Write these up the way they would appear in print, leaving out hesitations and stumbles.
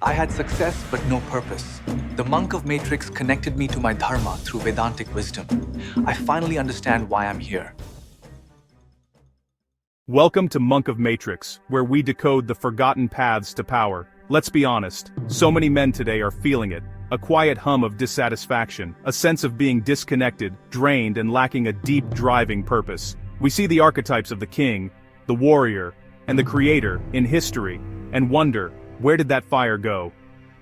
I had success but no purpose. The monk of Matrix connected me to my dharma through Vedantic wisdom. I finally understand why I'm here. Welcome to Monk of Matrix, where we decode the forgotten paths to power. Let's be honest, so many men today are feeling it. A quiet hum of dissatisfaction, a sense of being disconnected, drained, and lacking a deep driving purpose. We see the archetypes of the king, the warrior, and the creator in history, and wonder, where did that fire go?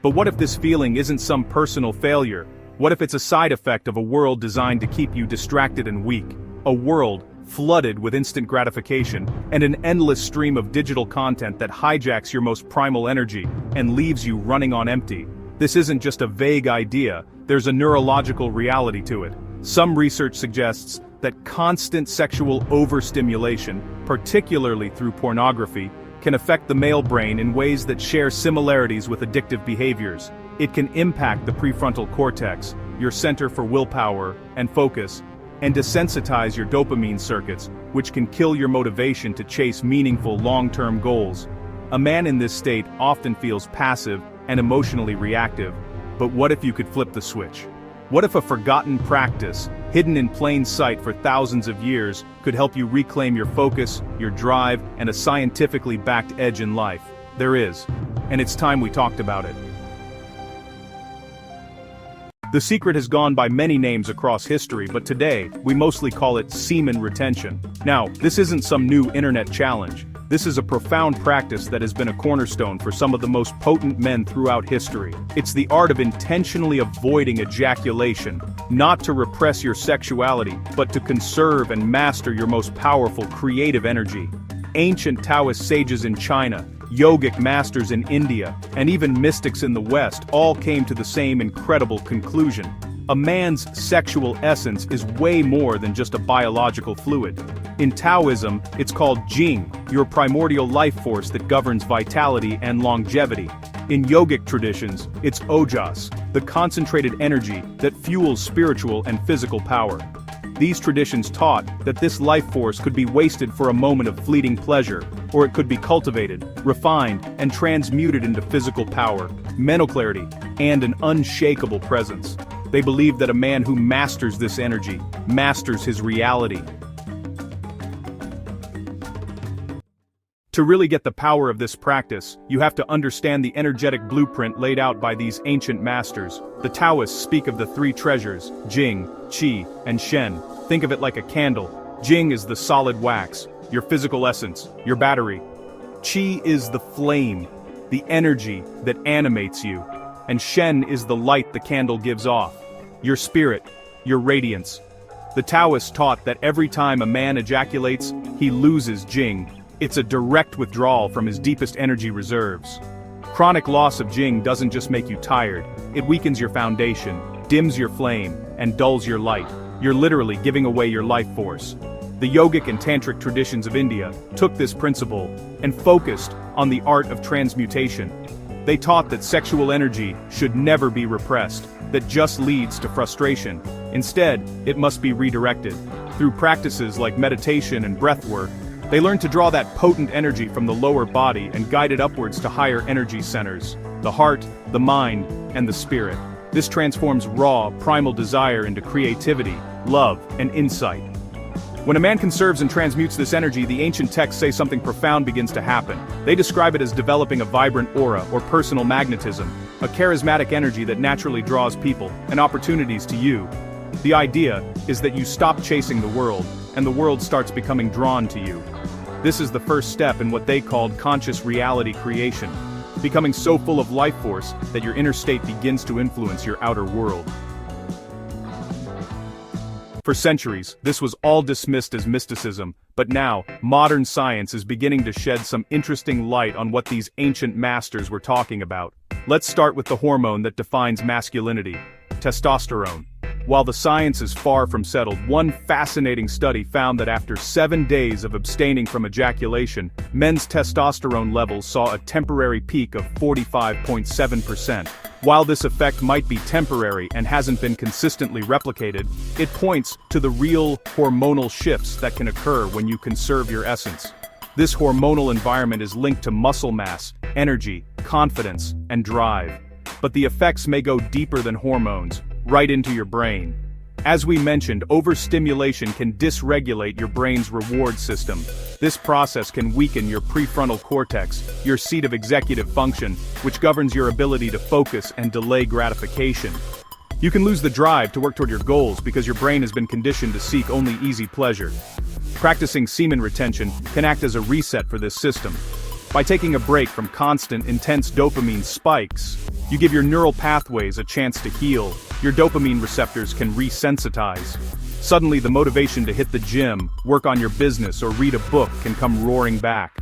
But what if this feeling isn't some personal failure? What if it's a side effect of a world designed to keep you distracted and weak? A world flooded with instant gratification, and an endless stream of digital content that hijacks your most primal energy and leaves you running on empty. This isn't just a vague idea, there's a neurological reality to it. Some research suggests that constant sexual overstimulation, particularly through pornography, can affect the male brain in ways that share similarities with addictive behaviors. It can impact the prefrontal cortex, your center for willpower and focus, and desensitize your dopamine circuits, which can kill your motivation to chase meaningful long-term goals. A man in this state often feels passive and emotionally reactive, but what if you could flip the switch? What if a forgotten practice, hidden in plain sight for thousands of years, could help you reclaim your focus, your drive, and a scientifically backed edge in life? There is, and it's time we talked about it. The secret has gone by many names across history, but today, we mostly call it semen retention. Now, this isn't some new internet challenge. This is a profound practice that has been a cornerstone for some of the most potent men throughout history. It's the art of intentionally avoiding ejaculation, not to repress your sexuality, but to conserve and master your most powerful creative energy. Ancient Taoist sages in China, yogic masters in India, and even mystics in the West all came to the same incredible conclusion. A man's sexual essence is way more than just a biological fluid. In Taoism, it's called Jing, your primordial life force that governs vitality and longevity. In yogic traditions, it's Ojas, the concentrated energy that fuels spiritual and physical power. These traditions taught that this life force could be wasted for a moment of fleeting pleasure, or it could be cultivated, refined, and transmuted into physical power, mental clarity, and an unshakable presence. They believed that a man who masters this energy, masters his reality. To really get the power of this practice, you have to understand the energetic blueprint laid out by these ancient masters. The Taoists speak of the three treasures, Jing, Qi, and Shen. Think of it like a candle. Jing is the solid wax, your physical essence, your battery. Qi is the flame, the energy that animates you. And Shen is the light the candle gives off, your spirit, your radiance. The Taoists taught that every time a man ejaculates, he loses Jing. It's a direct withdrawal from his deepest energy reserves. Chronic loss of Jing doesn't just make you tired, it weakens your foundation, dims your flame, and dulls your light. You're literally giving away your life force. The yogic and tantric traditions of India took this principle and focused on the art of transmutation. They taught that sexual energy should never be repressed, that just leads to frustration. Instead, it must be redirected. Through practices like meditation and breathwork, they learned to draw that potent energy from the lower body and guide it upwards to higher energy centers, the heart, the mind, and the spirit. This transforms raw, primal desire into creativity, love, and insight. When a man conserves and transmutes this energy, the ancient texts say something profound begins to happen. They describe it as developing a vibrant aura or personal magnetism, a charismatic energy that naturally draws people and opportunities to you. The idea is that you stop chasing the world, and the world starts becoming drawn to you. This is the first step in what they called conscious reality creation, becoming so full of life force that your inner state begins to influence your outer world. For centuries, this was all dismissed as mysticism, but now, modern science is beginning to shed some interesting light on what these ancient masters were talking about. Let's start with the hormone that defines masculinity, testosterone. While the science is far from settled, one fascinating study found that after 7 days of abstaining from ejaculation, men's testosterone levels saw a temporary peak of 45.7%. While this effect might be temporary and hasn't been consistently replicated, it points to the real hormonal shifts that can occur when you conserve your essence. This hormonal environment is linked to muscle mass, energy, confidence, and drive. But the effects may go deeper than hormones, right into your brain. As we mentioned, overstimulation can dysregulate your brain's reward system. This process can weaken your prefrontal cortex, your seat of executive function, which governs your ability to focus and delay gratification. You can lose the drive to work toward your goals because your brain has been conditioned to seek only easy pleasure. Practicing semen retention can act as a reset for this system. By taking a break from constant, intense dopamine spikes, you give your neural pathways a chance to heal. Your dopamine receptors can resensitize. Suddenly, the motivation to hit the gym, work on your business, or read a book can come roaring back.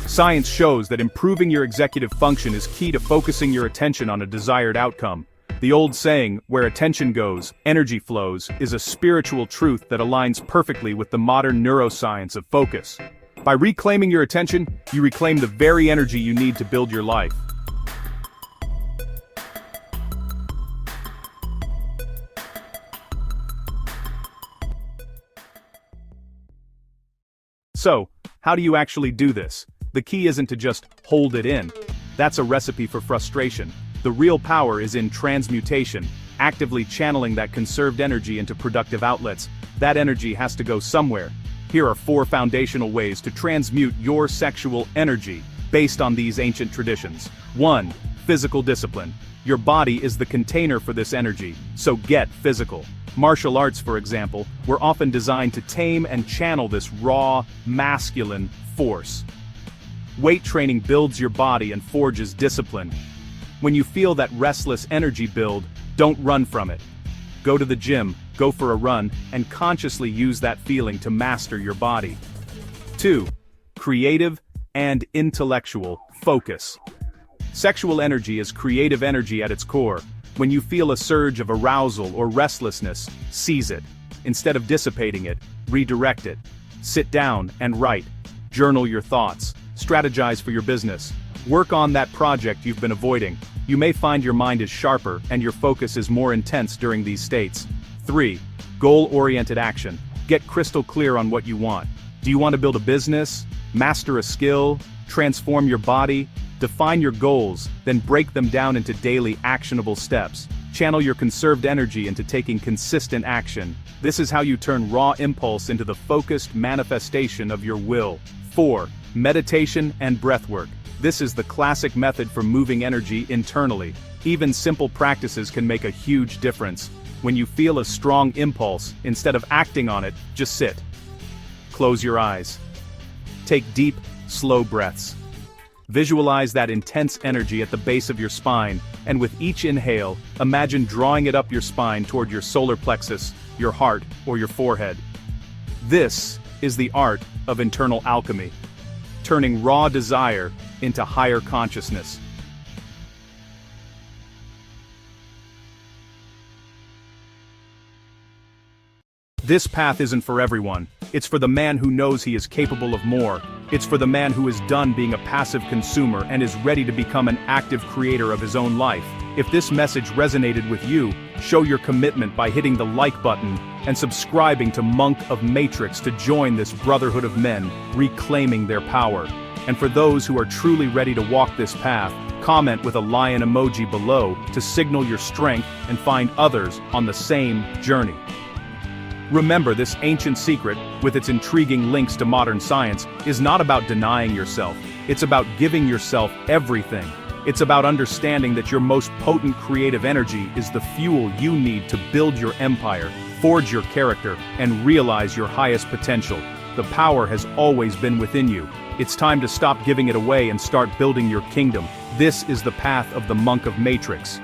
Science shows that improving your executive function is key to focusing your attention on a desired outcome. The old saying, "Where attention goes, energy flows," is a spiritual truth that aligns perfectly with the modern neuroscience of focus. By reclaiming your attention, you reclaim the very energy you need to build your life. So, how do you actually do this? The key isn't to just hold it in. That's a recipe for frustration. The real power is in transmutation, actively channeling that conserved energy into productive outlets. That energy has to go somewhere. Here are 4 foundational ways to transmute your sexual energy, based on these ancient traditions. 1. Physical discipline. Your body is the container for this energy, so get physical. Martial arts, for example, were often designed to tame and channel this raw, masculine force. Weight training builds your body and forges discipline. When you feel that restless energy build, don't run from it. Go to the gym, go for a run, and consciously use that feeling to master your body. 2. Creative and intellectual focus. Sexual energy is creative energy at its core. When you feel a surge of arousal or restlessness, seize it. Instead of dissipating it, redirect it. Sit down and write. Journal your thoughts. Strategize for your business. Work on that project you've been avoiding. You may find your mind is sharper and your focus is more intense during these states. 3. Goal-oriented action. Get crystal clear on what you want. Do you want to build a business? Master a skill? Transform your body? Define your goals, then break them down into daily actionable steps. Channel your conserved energy into taking consistent action. This is how you turn raw impulse into the focused manifestation of your will. 4. Meditation and breathwork. This is the classic method for moving energy internally. Even simple practices can make a huge difference. When you feel a strong impulse, instead of acting on it, just sit. Close your eyes. Take deep, slow breaths. Visualize that intense energy at the base of your spine, and with each inhale, imagine drawing it up your spine toward your solar plexus, your heart, or your forehead. This is the art of internal alchemy, turning raw desire into higher consciousness. This path isn't for everyone. It's for the man who knows he is capable of more. It's for the man who is done being a passive consumer and is ready to become an active creator of his own life. If this message resonated with you, show your commitment by hitting the like button and subscribing to Monk of Matrix to join this brotherhood of men reclaiming their power. And for those who are truly ready to walk this path, comment with a lion emoji below to signal your strength and find others on the same journey. Remember, this ancient secret, with its intriguing links to modern science, is not about denying yourself. It's about giving yourself everything. It's about understanding that your most potent creative energy is the fuel you need to build your empire, forge your character, and realize your highest potential. The power has always been within you. It's time to stop giving it away and start building your kingdom. This is the path of the Monk of Matrix.